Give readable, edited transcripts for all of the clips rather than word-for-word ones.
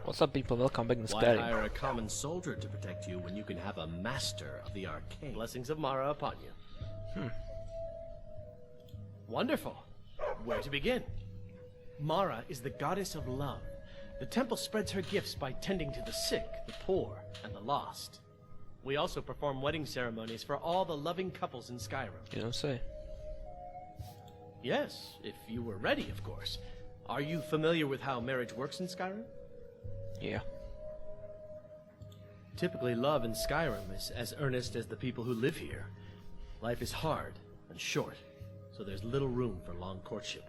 What's up, people? Welcome back to Why Skyrim. hire a common soldier to protect you when you can have a master of the arcane? Blessings of Mara upon you. Wonderful. Where to begin? Mara is the goddess of love. The temple spreads her gifts by tending to the sick, the poor, and the lost. We also perform wedding ceremonies for all the loving couples in Skyrim. You don't say. Yes, if you were ready, of course. Are you familiar with how marriage works in Skyrim? Yeah. Typically, love in Skyrim is as earnest as the people who live here. Life is hard and short, so there's little room for long courtship.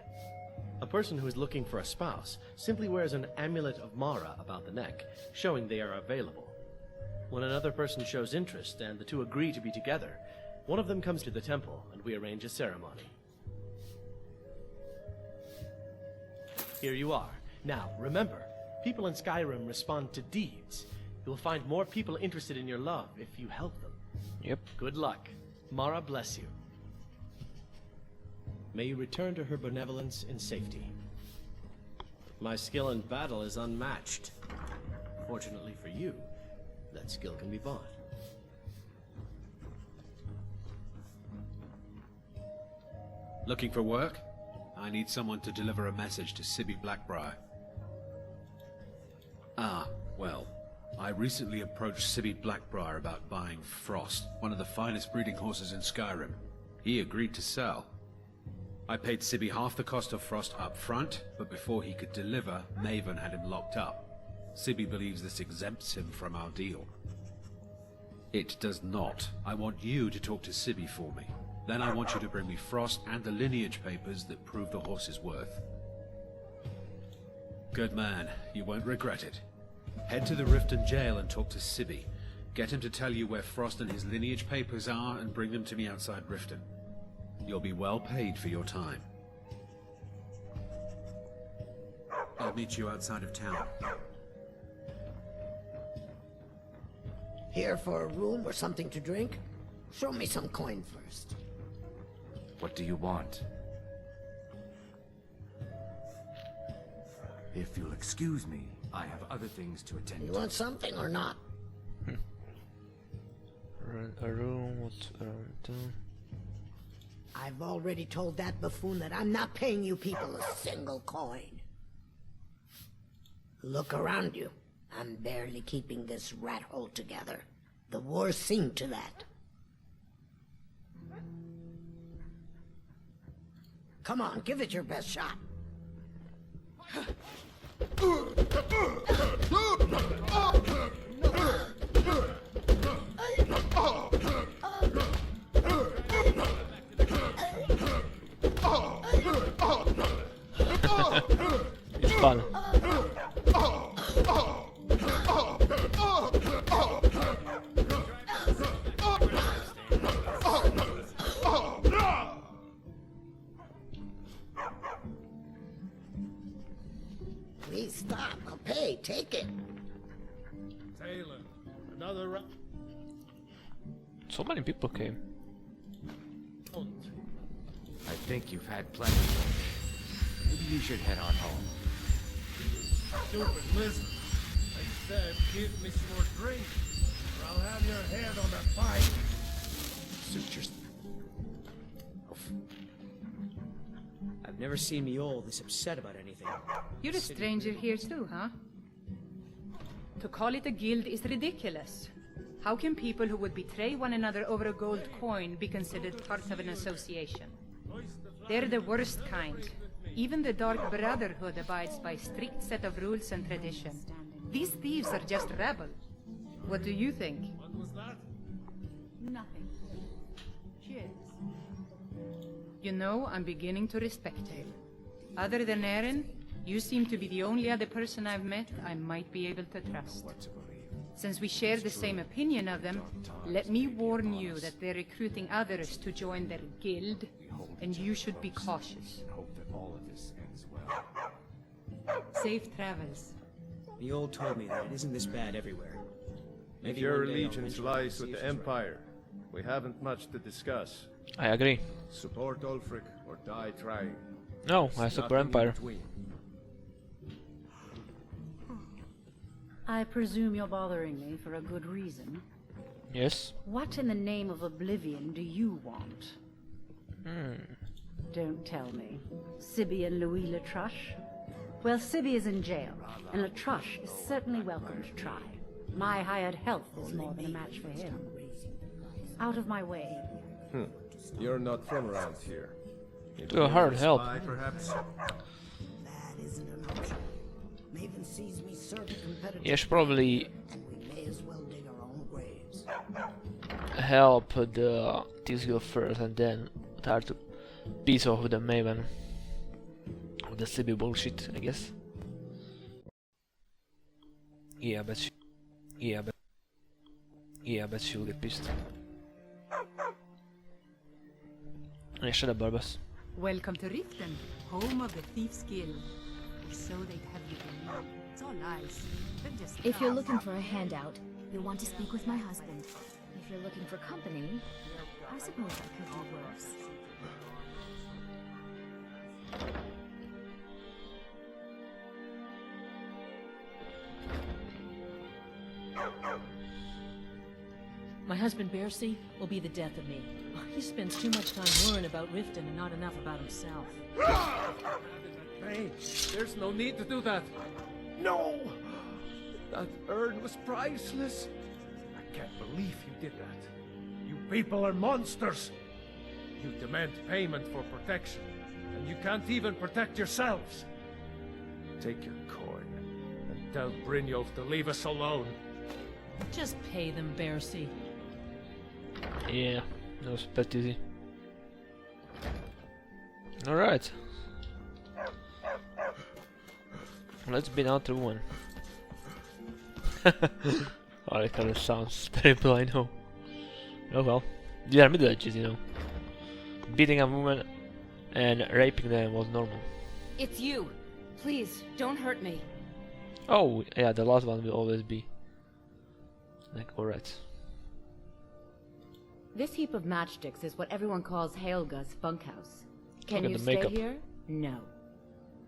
A person who is looking for a spouse simply wears an amulet of Mara about the neck, showing they are available. When another person shows interest and the two agree to be together, one of them comes to the temple and we arrange a ceremony. Here you are. Now, remember, people in Skyrim respond to deeds. You'll find more people interested in your love if you help them. Yep. Good luck. Mara bless you. May you return to her benevolence in safety. My skill in battle is unmatched. Fortunately for you, that skill can be bought. Looking for work? I need someone to deliver a message to Sibby Blackbriar. Ah, well, I recently approached Sibby Blackbriar about buying Frost, one of the finest breeding horses in Skyrim. He agreed to sell. I paid Sibby half the cost of Frost up front, but before he could deliver, Maven had him locked up. Sibby believes this exempts him from our deal. It does not. I want you to talk to Sibby for me. Then I want you to bring me Frost and the lineage papers that prove the horse's worth. Good man. You won't regret it. Head to the Riften jail and talk to Sibby. Get him to tell you where Frost and his lineage papers are and bring them to me outside Riften. You'll be well paid for your time. I'll meet you outside of town. Here for a room or something to drink? Show me some coin first. What do you want? If you'll excuse me, I have other things to attend You to. want something or not? A room, what's around town? I've already told that buffoon that I'm not paying you people a single coin. Look around you. I'm barely keeping this rat hole together. The war's seen to that. Come on, give it your best shot. It's fun. Please stop. I'll pay. Take it. Taylor, another round. So many people came. I think you've had plenty. Maybe you should head on home. Stupid, listen. I said give me some more drink, or I'll have your head on that pike. Suit yourself. I've never seen me all this upset about anything. You're a stranger here too, huh? To call it a guild is ridiculous. How can people who would betray one another over a gold coin be considered part of an association? They're the worst kind. Even the Dark Brotherhood abides by a strict set of rules and tradition. These thieves are just rabble. What do you think? What was that? Nothing. Cheers. You know, I'm beginning to respect you. Other than Eren, you seem to be the only other person I've met I might be able to trust. Since we share the same opinion of them, let me warn you that they're recruiting others to join their guild, and you should be cautious. Hope that all of this ends well. Safe travels. The old told me that it isn't this bad everywhere. If Maybe your one day I'll allegiance venture out and lies see with if the she's right. Empire, we haven't much to discuss. I agree. Support Ulfric or die trying. No, I support Nothing in Empire. between. I presume you're bothering me for a good reason. Yes. What in the name of oblivion do you want? Don't tell me. Sibby and Louis Latruche? Well, Sibby is in jail, and Latruche is certainly welcome to try. My hired health is more than a match for him. Out of my way. You're not from around here. To a hard help. Perhaps. That isn't an option. Maven sees me serve a competitive Yeah, should probably and we may as well dig our own graves. help the Thieves Guild first and then try to piece off the Maven. With the CB bullshit, I guess. Yeah, I bet she... Yeah, I bet she'll get pissed. Yeah, shut up, Barbas. Welcome to Riften, home of the Thieves Guild. So they'd have you believe. It's all lies. They're just If you're looking for a handout, you'll want to speak with my husband. If you're looking for company, I suppose I could do worse. My husband Berserker will be the death of me. He spends too much time worrying about Riften and not enough about himself. Hey, there's no need to do that. No! That urn was priceless. I can't believe you did that. You people are monsters. You demand payment for protection, and you can't even protect yourselves. Take your coin and tell Brynjolf to leave us alone. Just pay them, Berserker. Yeah, that was pretty easy. Alright. Let's be now through one. Oh, that kind of sounds terrible, I know. Oh well. These are middle ages, you know. Beating a woman and raping them was normal. It's you. Please, don't hurt me. Oh, yeah, the last one will always be. Like, alright. This heap of matchsticks is what everyone calls Helga's bunkhouse. Can Look at you the stay makeup. here? No.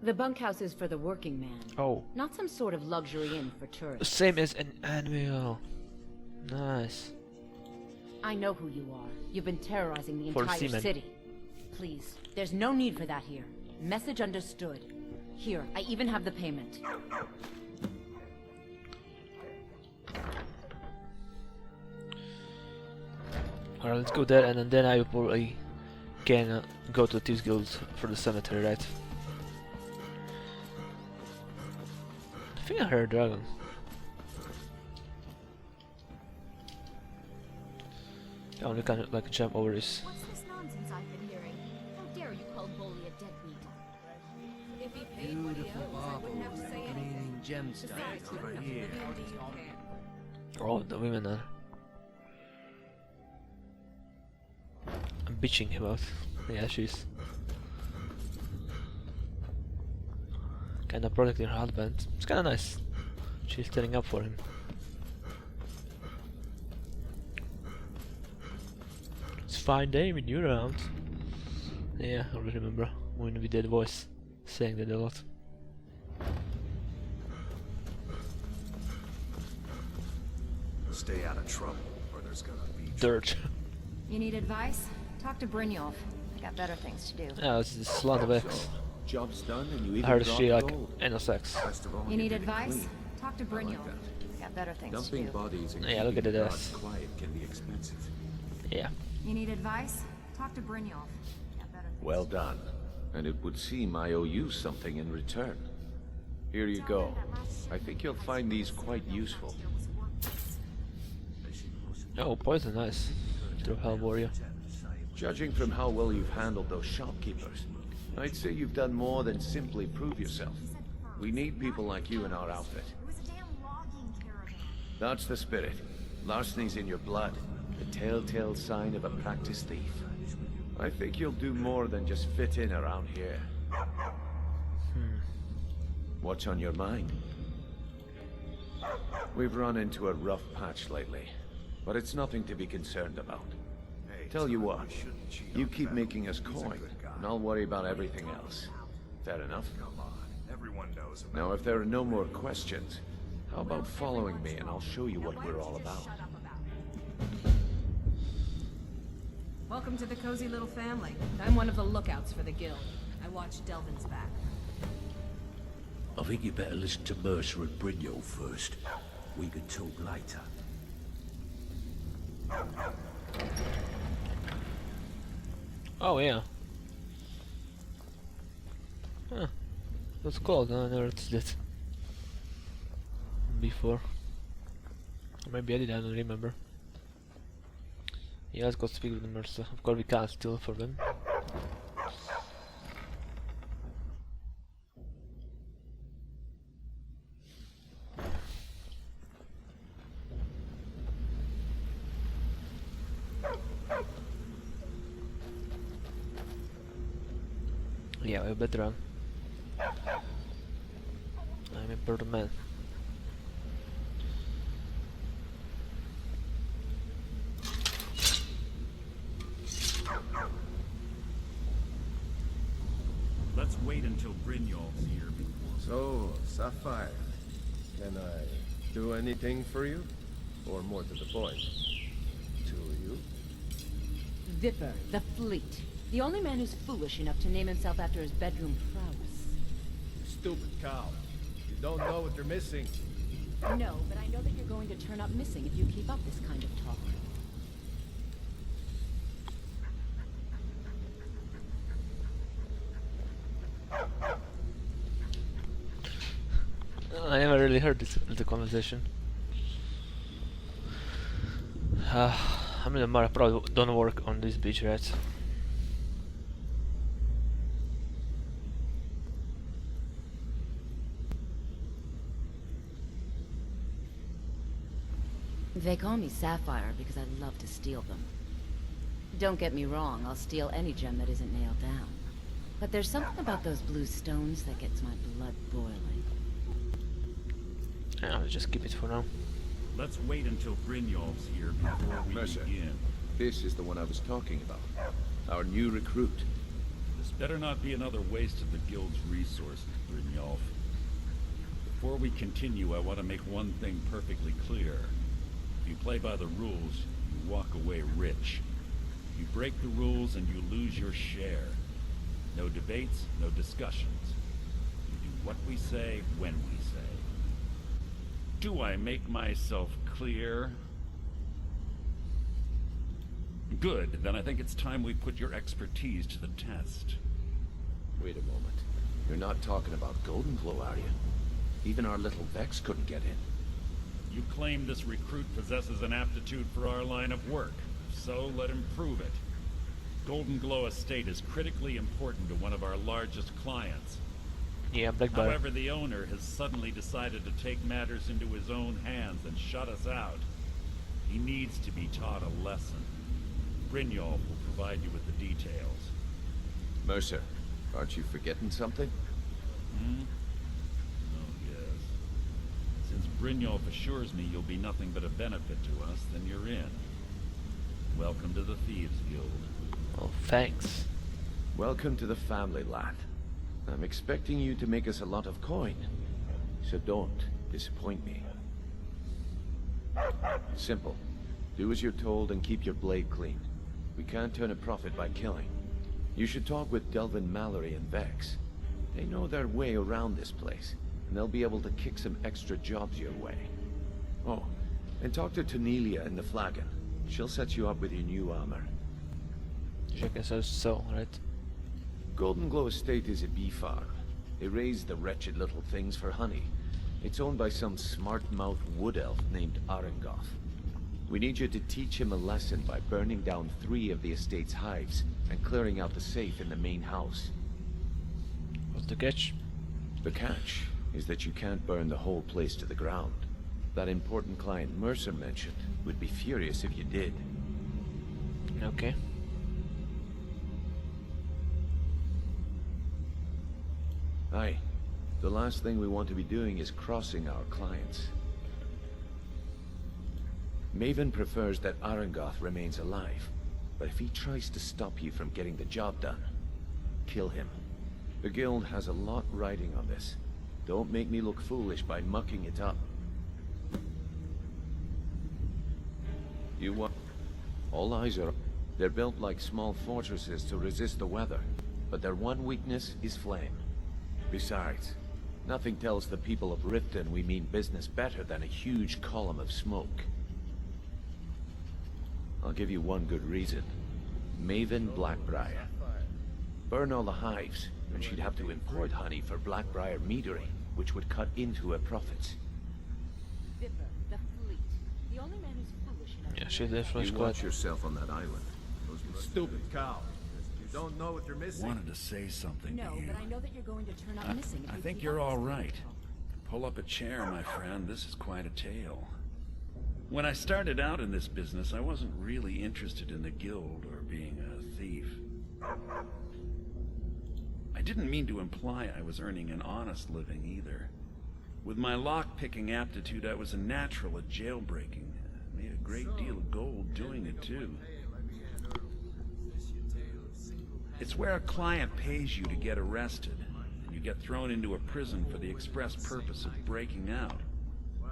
The bunkhouse is for the working man. Oh. Not some sort of luxury inn for tourists. Same as an annual. Nice. I know who you are. You've been terrorizing the For entire seamen. city. Please, there's no need for that here. Message understood. Here, I even have the payment. Alright, let's go there, and then I will probably can go to Thieves Guild for the cemetery, right? I think I heard a dragon. I only can like jump over this. What's this nonsense I've been hearing? How dare you call Bully a deadbeat? If he paid what he owes, I wouldn't have to say anything. Gemstones over here. Oh, the women are. I'm bitching him out. Yeah, she's kinda protecting her husband. It's kinda nice. She's standing up for him. It's fine day when you're around. Yeah, I remember when we did voice saying that a lot. Stay out of trouble, or there's gonna be Dirt. You need advice? Talk to Brynjolf. I got better things to do. Yeah, this is a lot of X. Job's done and you I even heard dropped she like gold. anal sex. Best of all, You need did it advice? clean. Talk to Brynjolf. I got better things to Dumping do. bodies and Yeah, look keeping at the it guards as- quiet can be expensive. Yeah. You need advice? Talk to Brynjolf. Got better things Well to do. done. And it would seem I owe you something in return. Here you go. I think you'll find these quite useful. Oh, poison, nice. Through Hell Warrior. Judging from how well you've handled those shopkeepers, I'd say you've done more than simply prove yourself. We need people like you in our outfit. That's the spirit. Larceny's in your blood. The telltale sign of a practiced thief. I think you'll do more than just fit in around here. What's on your mind? We've run into a rough patch lately, but it's nothing to be concerned about. Tell you what, you keep making us coin, and I'll worry about everything else. Fair enough? Come on, everyone knows about Now, if there are no more questions, How about following me and I'll show you what we're all about? Welcome to the cozy little family. I'm one of the lookouts for the guild. I watch Delvin's back. I think you better listen to Mercer and Brynjolf first. We can talk later. Oh yeah. Huh. That's cool. I never noticed it before. Or maybe I did, I don't remember. Yeah, let's go speak with the Mercer. Of course we can't steal for them. Yeah, we better run. I'm a bird man. Let's wait until Brynjolf's here before. So, Sapphire, can I do anything for you? Or more to the point, to you? Vipper, the Fleet. The only man who's foolish enough to name himself after his bedroom prowess. Stupid cow. You don't know what you're missing. No, but I know that you're going to turn up missing if you keep up this kind of talk. I never really heard this little conversation. I mean, Mara probably don't work on this beach, right? They call me Sapphire because I love to steal them. Don't get me wrong, I'll steal any gem that isn't nailed down. But there's something about those blue stones that gets my blood boiling. Yeah, I'll just keep it for now. Let's wait until Brynjolf's here before we begin. This is the one I was talking about. Our new recruit. This better not be another waste of the guild's resources, Brynjolf. Before we continue, I want to make one thing perfectly clear. If you play by the rules, you walk away rich. You break the rules and you lose your share. No debates, no discussions. You do what we say, when we say. Do I make myself clear? Good, then I think it's time we put your expertise to the test. Wait a moment. You're not talking about Golden Glow, are you? Even our little Vex couldn't get in. You claim this recruit possesses an aptitude for our line of work, so let him prove it. Golden Glow Estate is critically important to one of our largest clients. Yeah, Blackbird. However, the owner has suddenly decided to take matters into his own hands and shut us out. He needs to be taught a lesson. Brynjolf will provide you with the details. Mercer, aren't you forgetting something? Oh, yes. Since Brynjolf assures me you'll be nothing but a benefit to us, then you're in. Welcome to the Thieves Guild. Oh, thanks. Welcome to the family, lad. I'm expecting you to make us a lot of coin, so don't disappoint me. Simple. Do as you're told and keep your blade clean. We can't turn a profit by killing. You should talk with Delvin Mallory and Vex. They know their way around this place, and they'll be able to kick some extra jobs your way. Oh, and talk to Tonelia in the Flagon. She'll set you up with your new armor. Jack says so, right? Golden Glow Estate is a bee farm. They raise the wretched little things for honey. It's owned by some smart-mouthed wood elf named Arengoth. We need you to teach him a lesson by burning down 3 of the estate's hives and clearing out the safe in the main house. What's the catch? The catch is that you can't burn the whole place to the ground. That important client Mercer mentioned would be furious if you did. Okay. Aye. The last thing we want to be doing is crossing our clients. Maven prefers that Arengoth remains alive, but if he tries to stop you from getting the job done, kill him. The guild has a lot riding on this. Don't make me look foolish by mucking it up. You what? All eyes are... They're built like small fortresses to resist the weather, but their one weakness is flame. Besides, nothing tells the people of Riften we mean business better than a huge column of smoke. I'll give you one good reason. Maven Blackbriar. Burn all the hives, and she'd have to import honey for Blackbriar meadery, which would cut into her profits. Vipper, the fleet. The only man who's foolish enough. Yeah, she definitely You watch yourself on that island. Stupid cow. You don't know what you're missing. Wanted to say something No, to you. but I know that you're going to turn up missing. I think you're all right. Pull up a chair, my friend. This is quite a tale. When I started out in this business, I wasn't really interested in the guild or being a thief. I didn't mean to imply I was earning an honest living either. With my lock-picking aptitude, I was a natural at jailbreaking. I made a great deal of gold doing it too. It's where a client pays you to get arrested, and you get thrown into a prison for the express purpose of breaking out.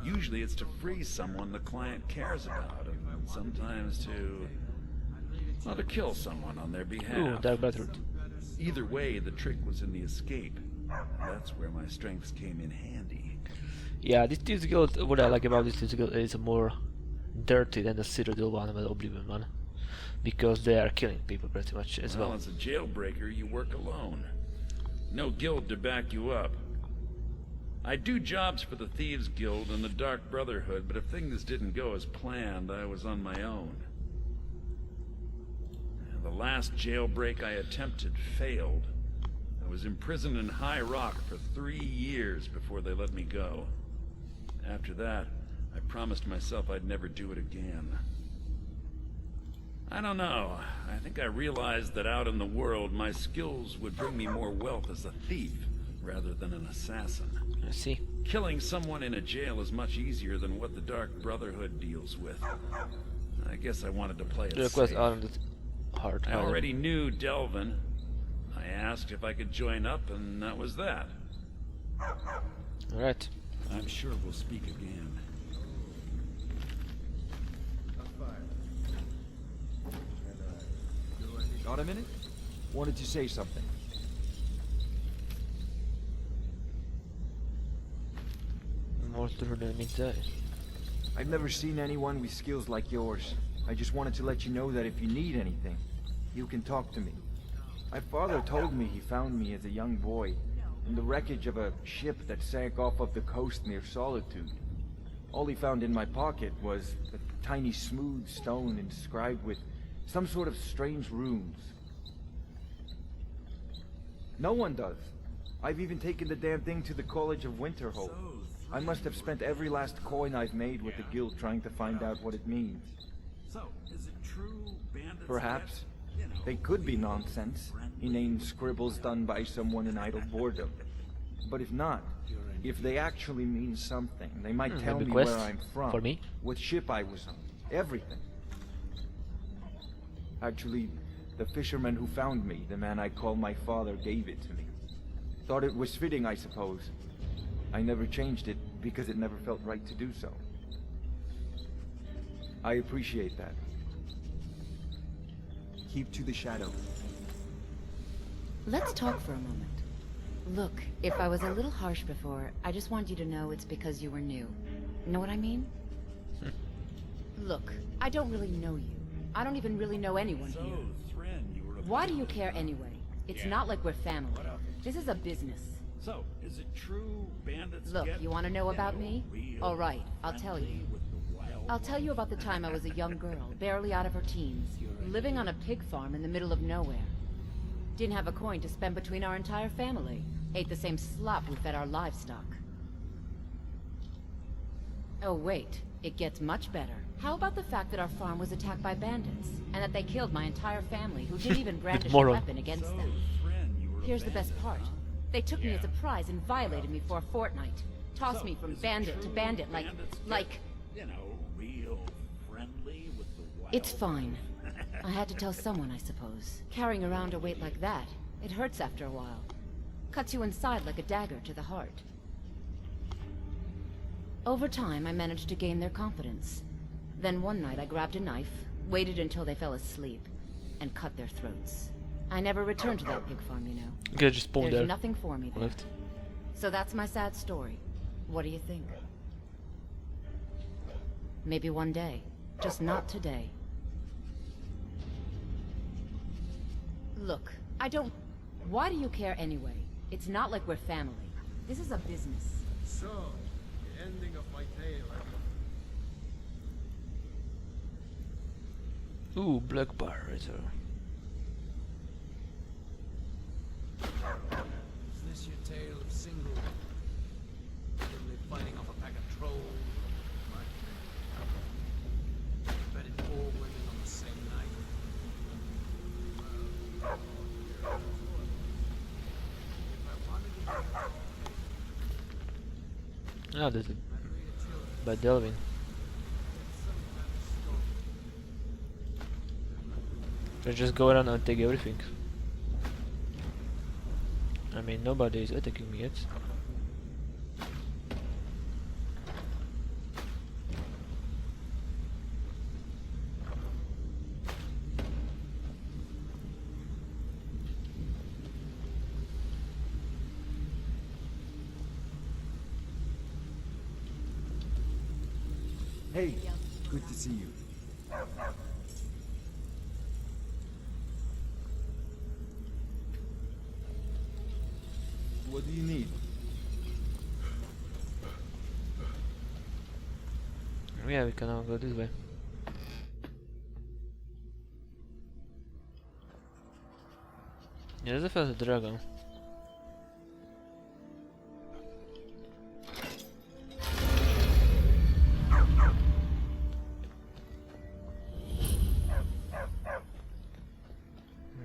Usually it's to free someone the client cares about, and sometimes to kill someone on their behalf. Ooh, that better. Either way, the trick was in the escape. That's where my strengths came in handy. Yeah, this guild, what I like about this guild is more dirty than the Citadel one and the Oblivion one. Because they are killing people pretty much as well. As a jailbreaker, you work alone. No guild to back you up. I do jobs for the Thieves Guild and the Dark Brotherhood, but if things didn't go as planned, I was on my own. The last jailbreak I attempted failed. I was imprisoned in High Rock for 3 years before they let me go. After that, I promised myself I'd never do it again. I don't know. I think I realized that out in the world, my skills would bring me more wealth as a thief, rather than an assassin. I see. Killing someone in a jail is much easier than what the Dark Brotherhood deals with. I guess I wanted to play it The request safe. aren't hard. I already knew Delvin. I asked if I could join up, and that was that. Alright. I'm sure we'll speak again. Got a minute? Wanted to say something. More through than inside. I've never seen anyone with skills like yours. I just wanted to let you know that if you need anything, you can talk to me. My father told me he found me as a young boy in the wreckage of a ship that sank off of the coast near Solitude. All he found in my pocket was a tiny smooth stone inscribed with some sort of strange runes. No one does. I've even taken the damn thing to the College of Winterhold. I must have spent every last coin I've made with the guild trying to find out what it means. So, is it true bandits? Perhaps. They could be nonsense, inane scribbles done by someone in idle boredom. But if not, if they actually mean something, they might tell me where I'm from, for me? what ship I was on, everything. Actually, the fisherman who found me, the man I call my father, gave it to me. Thought it was fitting, I suppose. I never changed it because it never felt right to do so. I appreciate that. Keep to the shadow. Let's talk for a moment. Look, if I was a little harsh before, I just want you to know it's because you were new. Know what I mean? Look, I don't really know you. I don't even really know anyone here. Why do you care anyway? It's not like we're family. This is a business. So, is it true bandits Look, you want to know about me? All right, I'll tell you. I'll tell you about the time I was a young girl, barely out of her teens, living on a pig farm in the middle of nowhere. Didn't have a coin to spend between our entire family. Ate the same slop we fed our livestock. Oh wait, it gets much better. How about the fact that our farm was attacked by bandits, and that they killed my entire family, who didn't even brandish a weapon against them? Here's the best part. They took me as a prize and violated me for a fortnight. Tossed me from bandit to bandit like... You know, real friendly with the wild... It's fine. I had to tell someone, I suppose. Carrying around a weight like that, it hurts after a while. Cuts you inside like a dagger to the heart. Over time, I managed to gain their confidence. Then one night I grabbed a knife, waited until they fell asleep, and cut their throats. I never returned to that pig farm, you know. Okay, just spawn There's there. nothing for me there. Left. So that's my sad story. What do you think? Maybe one day. Just not today. Look, I don't... Why do you care anyway? It's not like we're family. This is a business. So, the ending of my tale. Ooh, black bar right there. Is this your tale of single? Only fighting off a pack of trolls? Bedded 4 women on the same night. Ah, this is by Delvin. Let's just go around and take everything. I mean, nobody is attacking me yet. Hey, good to see you. What do you need? Yeah, we can now go this way. Yeah, there's a fast dragon.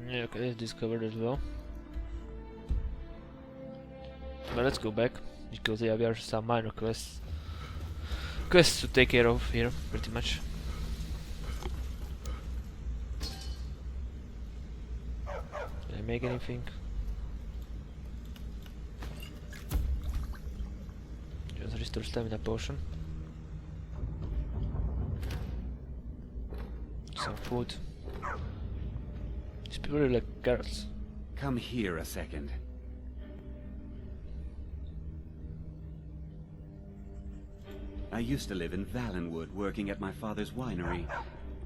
Yeah, okay, that's discovered as well. But let's go back, because yeah, we have some minor quests to take care of here, pretty much. Did I make anything? Just restore stamina potion. Some food. These people really like carrots. Come here a second. I used to live in Valenwood, working at my father's winery.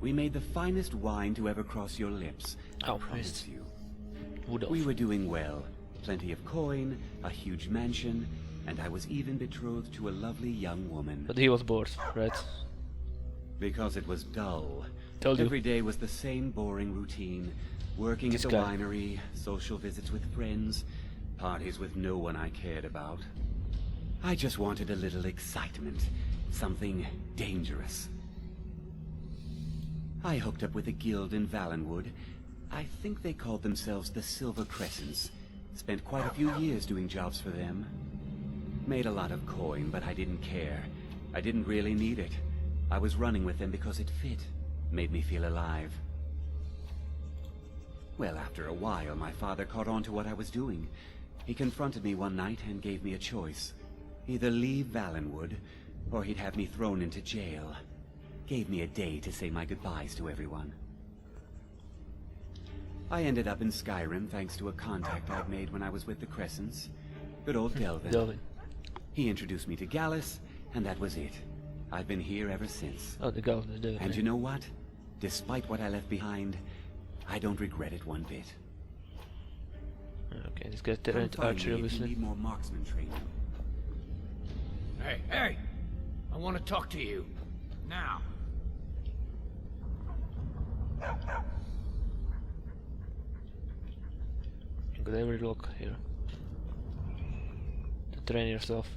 We made the finest wine to ever cross your lips. I promise you. We were doing well. Plenty of coin, a huge mansion, and I was even betrothed to a lovely young woman. But he was bored, right? Because it was dull. Told you. Every day was the same boring routine. Working at the winery, social visits with friends, parties with no one I cared about. I just wanted a little excitement. Something dangerous. I hooked up with a guild in Valenwood. I think they called themselves the Silver Crescents. Spent quite a few years doing jobs for them. Made a lot of coin, but I didn't care. I didn't really need it. I was running with them because it fit. Made me feel alive. Well, after a while, my father caught on to what I was doing. He confronted me one night and gave me a choice. Either leave Valenwood, or he'd have me thrown into jail. Gave me a day to say my goodbyes to everyone. I ended up in Skyrim thanks to a contact I'd made when I was with the Crescents. Good old Delvin. He introduced me to Gallus, and that was it. I've been here ever since. Oh, the Gallus, and you know what? Despite what I left behind, I don't regret it one bit. Okay, this guy's turned into archery, obviously. Need more marksman training. Hey! I want to talk to you. Now. You got every lock here. To train yourself.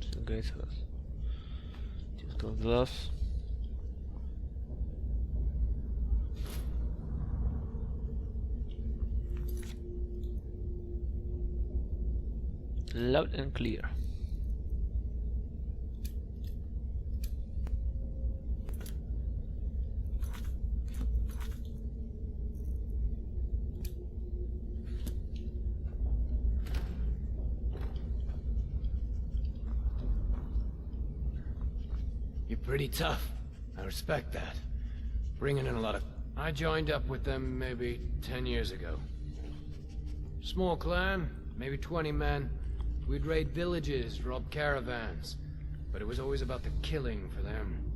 It's a great house. Just got gloves. Loud and clear. You're pretty tough. I respect that. Bringing in a lot of... I joined up with them maybe 10 years ago. Small clan, maybe 20 men. We'd raid villages, rob caravans. But it was always about the killing for them.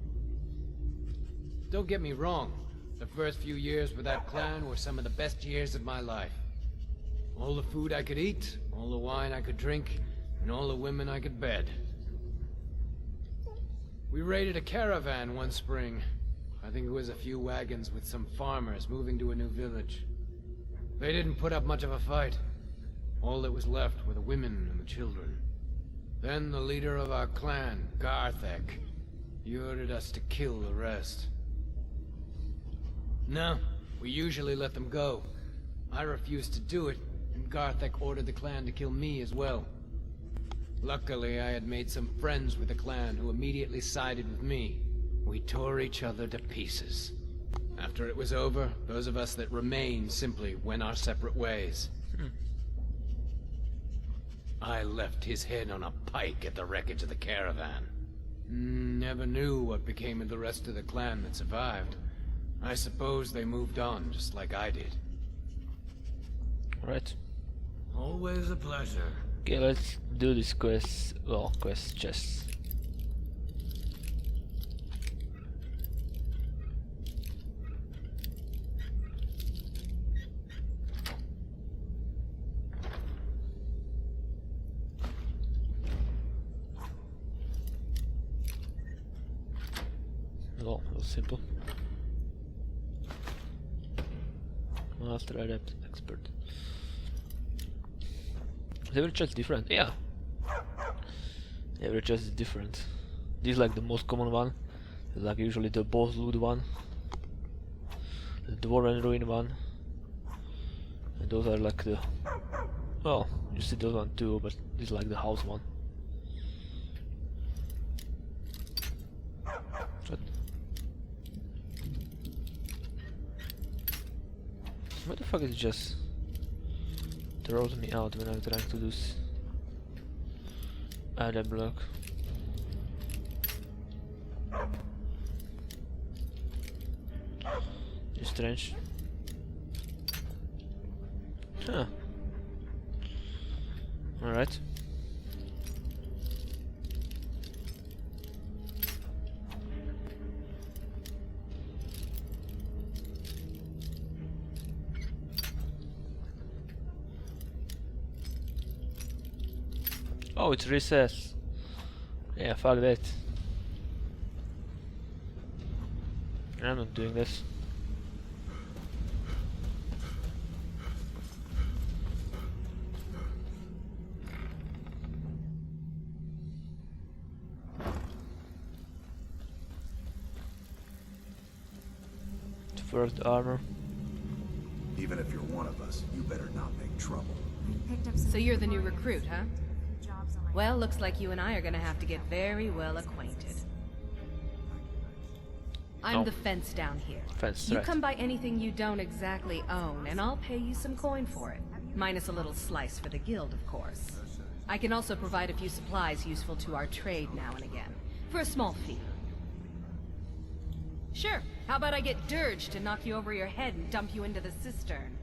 Don't get me wrong. The first few years with that clan were some of the best years of my life. All the food I could eat, all the wine I could drink, and all the women I could bed. We raided a caravan one spring. I think it was a few wagons with some farmers moving to a new village. They didn't put up much of a fight. All that was left were the women and the children. Then the leader of our clan, Garthek, he ordered us to kill the rest. No, we usually let them go. I refused to do it, and Garthek ordered the clan to kill me as well. Luckily, I had made some friends with the clan who immediately sided with me. We tore each other to pieces. After it was over, those of us that remained simply went our separate ways. I left his head on a pike at the wreckage of the caravan. Never knew what became of the rest of the clan that survived. I suppose they moved on, just like I did. Alright. Always a pleasure. Okay, let's do this quest. Well, quest chests. Well, it was simple. Master, adept, expert. Is every chest different? Yeah. Every chest is different. This is like the most common one. It's like usually the boss loot one. The dwarven ruin one. And those are like the... Well, you see those one too, but this is like the house one. What the fuck is just throws me out when I'm trying to do add a block? It's strange. Huh. Alright. Oh, it's recess. Yeah, fuck that. I'm not doing this. First armor. Even if you're one of us, you better not make trouble. So you're the new recruit, huh? Well, looks like you and I are gonna have to get very well acquainted. I'm the fence down here. Fence, you right. come by anything you don't exactly own, and I'll pay you some coin for it. Minus a little slice for the guild, of course. I can also provide a few supplies useful to our trade now and again, for a small fee. Sure, how about I get Dirge to knock you over your head and dump you into the cistern?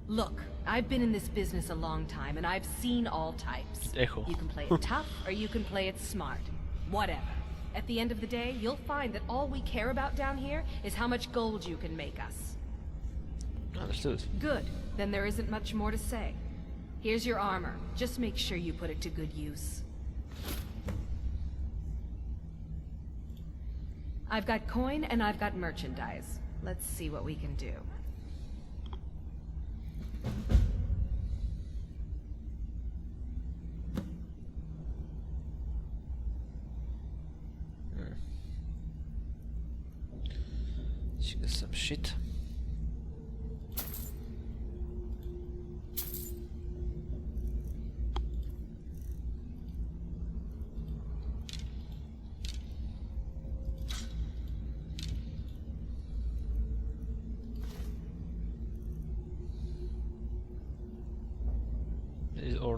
Look, I've been in this business a long time, and I've seen all types. Echo. You can play it tough, or you can play it smart. Whatever. At the end of the day, you'll find that all we care about down here is how much gold you can make us. Understood. Good. Then there isn't much more to say. Here's your armor. Just make sure you put it to good use. I've got coin and I've got merchandise. Let's see what we can do. She got some shit. Is or